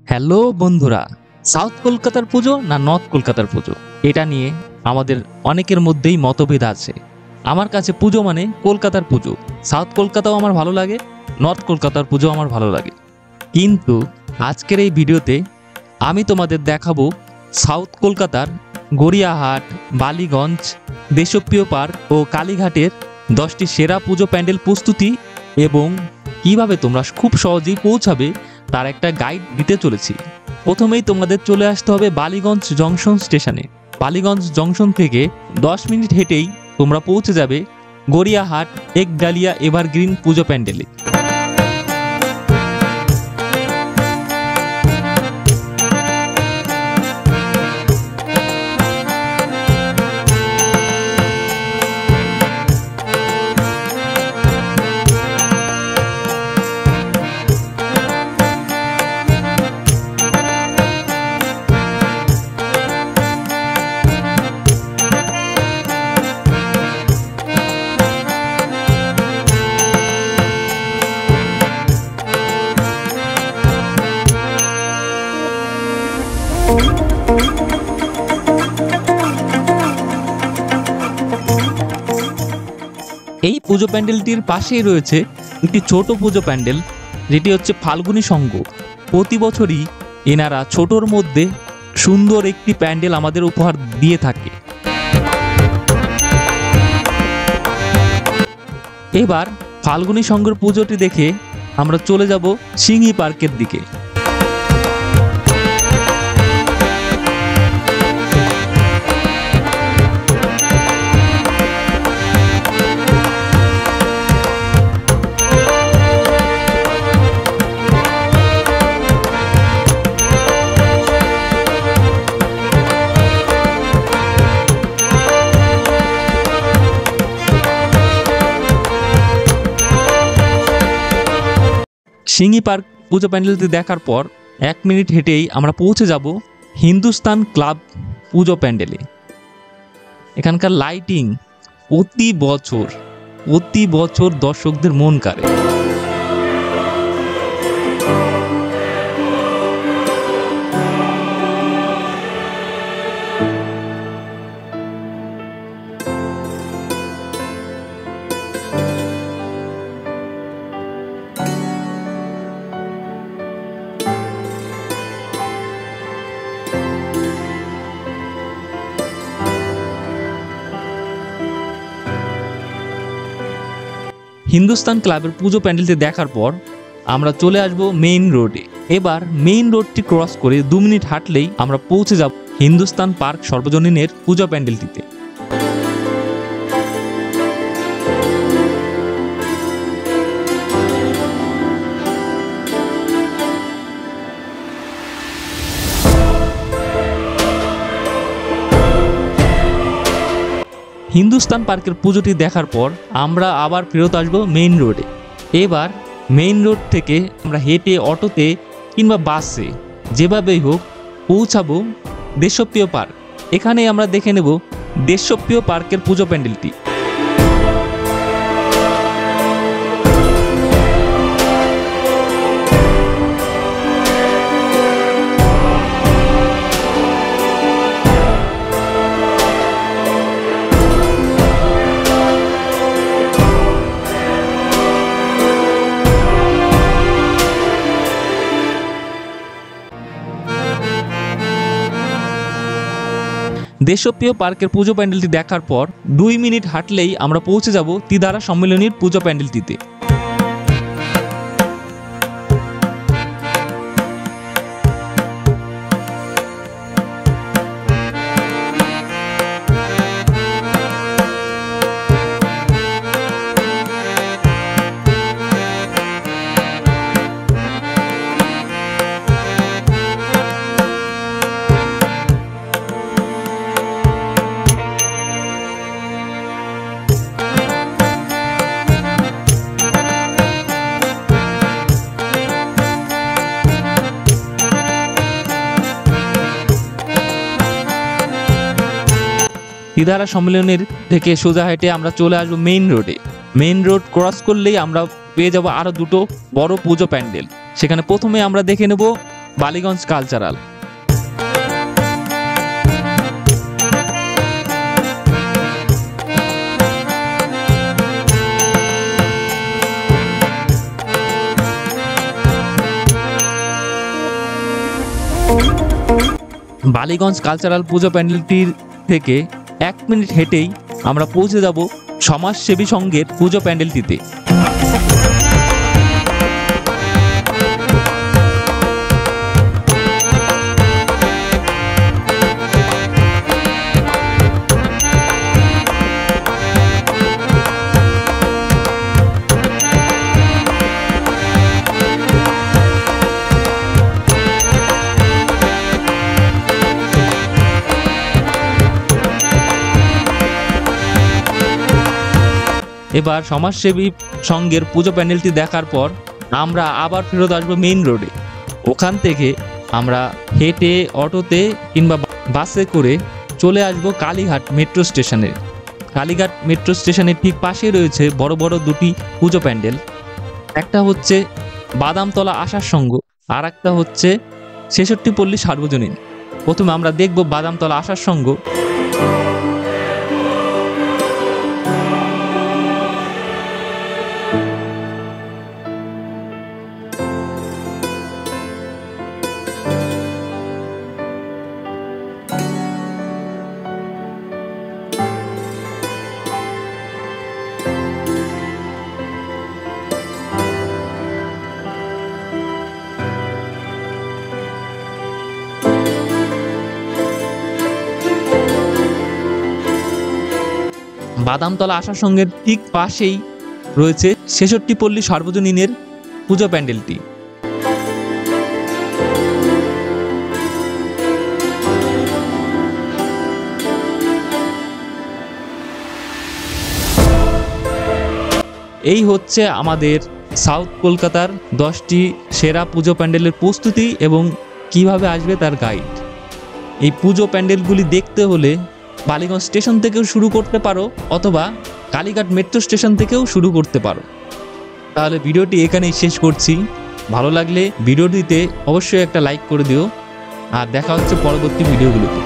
Hello বন্ধুরা, south কলকাতার পুজো না নর্থ কলকাতার পুজো, এটা নিয়ে আমাদের অনেকের মধ্যেই মতভেদ আছে। আমার কাছে পুজো মানে কলকাতার পুজো। সাউথ কলকাতাও আমার ভালো লাগে, নর্থ কলকাতার পুজো আমার ভালো লাগে। কিন্তু আজকের এই ভিডিওতে আমি তোমাদের দেখাবো সাউথ কলকাতার গড়িয়াহাট, বালিগঞ্জ, দেশপ্রিয় পার্ক ও কালীঘাটের 10টি সেরা পুজো প্যান্ডেল প্রস্তুতি এবং কিভাবে তোমরা খুব সহজেই পৌঁছাবে তার একটা গাইড দিতে চলেছি। প্রথমেই তোমাদের চলে আসতে হবে বালিগঞ্জ জংশন স্টেশনে। বালিগঞ্জ জংশন থেকে 10 মিনিট হেঁটেই তোমরা পৌঁছে যাবে গড়িয়াহাট একডালিয়া এভারগ্রিন পুজো প্যান্ডেলে। এই পুজো প্যান্ডেলটির পাশেই রয়েছে একটি ছোট পুজো প্যান্ডেল, যেটি হচ্ছে ফাল্গুনী সংঘ। প্রতি বছরই এনারা ছোটর মধ্যে সুন্দর একটি প্যান্ডেল আমাদের উপহার দিয়ে থাকে। এবার ফাল্গুনী সংঘের পুজোটি দেখে আমরা চলে যাব সিংহী পার্কের দিকে। সিংহী পার্ক পুজো প্যান্ডেলটি দেখার পর 1 মিনিট হেঁটেই আমরা পৌঁছে যাব হিন্দুস্তান ক্লাব পুজো প্যান্ডেলে। এখানকার লাইটিং প্রতি বছর দর্শকদের মন কাড়ে। হিন্দুস্তান ক্লাবের পুজো প্যান্ডেলটি দেখার পর আমরা চলে আসব মেইন রোডে। এবার মেইন রোডটি ক্রস করে 2 মিনিট হাঁটলেই আমরা পৌঁছে যাব হিন্দুস্তান পার্ক সর্বজনীনের পুজো প্যান্ডেলটিতে। হিন্দুস্তান পার্কের পুজোটি দেখার পর আমরা আবার ফেরত আসবো মেইন রোডে। এবার মেইন রোড থেকে আমরা হেঁটে, অটোতে কিংবা বাসে যেভাবেই হোক পৌঁছাবো দেশপ্রিয় পার্ক। এখানে আমরা দেখে নেব দেশপ্রিয় পার্কের পুজো প্যান্ডেলটি। দেশপ্রিয় পার্কের পুজো প্যান্ডেলটি দেখার পর 2 মিনিট হাঁটলেই আমরা পৌঁছে যাব তিধারা সম্মেলনীর পুজো প্যান্ডেলটিতে। তিধারা সম্মেলনের থেকে সোজা হেঁটে আমরা চলে আসবো মেইন রোডে। মেইন রোড ক্রস করলেই আমরা পেয়ে যাব আরো দুটো বড় পুজো প্যান্ডেল। সেখানে প্রথমে আমরা দেখে নেব বালিগঞ্জ কালচারাল। বালিগঞ্জ কালচারাল পুজো প্যান্ডেলটির থেকে 1 মিনিট হেঁটেই আমরা পৌঁছে যাব সমাজসেবী সংঘের পুজো প্যান্ডেলটিতে। এবার সমাজসেবী সংঘের পুজো প্যান্ডেলটি দেখার পর আমরা আবার ফেরত আসবো মেইন রোডে। ওখান থেকে আমরা হেঁটে, অটোতে কিংবা বাসে করে চলে আসবো কালীঘাট মেট্রো স্টেশনে। কালীঘাট মেট্রো স্টেশনের ঠিক পাশেই রয়েছে বড় বড় দুটি পুজো প্যান্ডেল। একটা হচ্ছে বাদামতলা আশার সংঘ, আর একটা হচ্ছে ৬৬ পল্লী সার্বজনীন। প্রথমে আমরা দেখব বাদামতলা আশার সংঘ। বাদামতলা আশার সংঘের ঠিক পাশেই রয়েছে ৬৬ পল্লী সার্বজনীনের পুজো প্যান্ডেলটি। এই হচ্ছে আমাদের সাউথ কলকাতার 10টি সেরা পুজো প্যান্ডেলের প্রস্তুতি এবং কিভাবে আসবে তার গাইড। এই পুজো প্যান্ডেলগুলি দেখতে হলে বালিগঞ্জ স্টেশন থেকেও শুরু করতে পারো অথবা কালীঘাট মেট্রো স্টেশন থেকেও শুরু করতে পারো। তাহলে ভিডিওটি এখানেই শেষ করছি। ভালো লাগলে ভিডিওটিতে অবশ্যই একটা লাইক করে দিও, আর দেখা হচ্ছে পরবর্তী ভিডিওগুলোতে।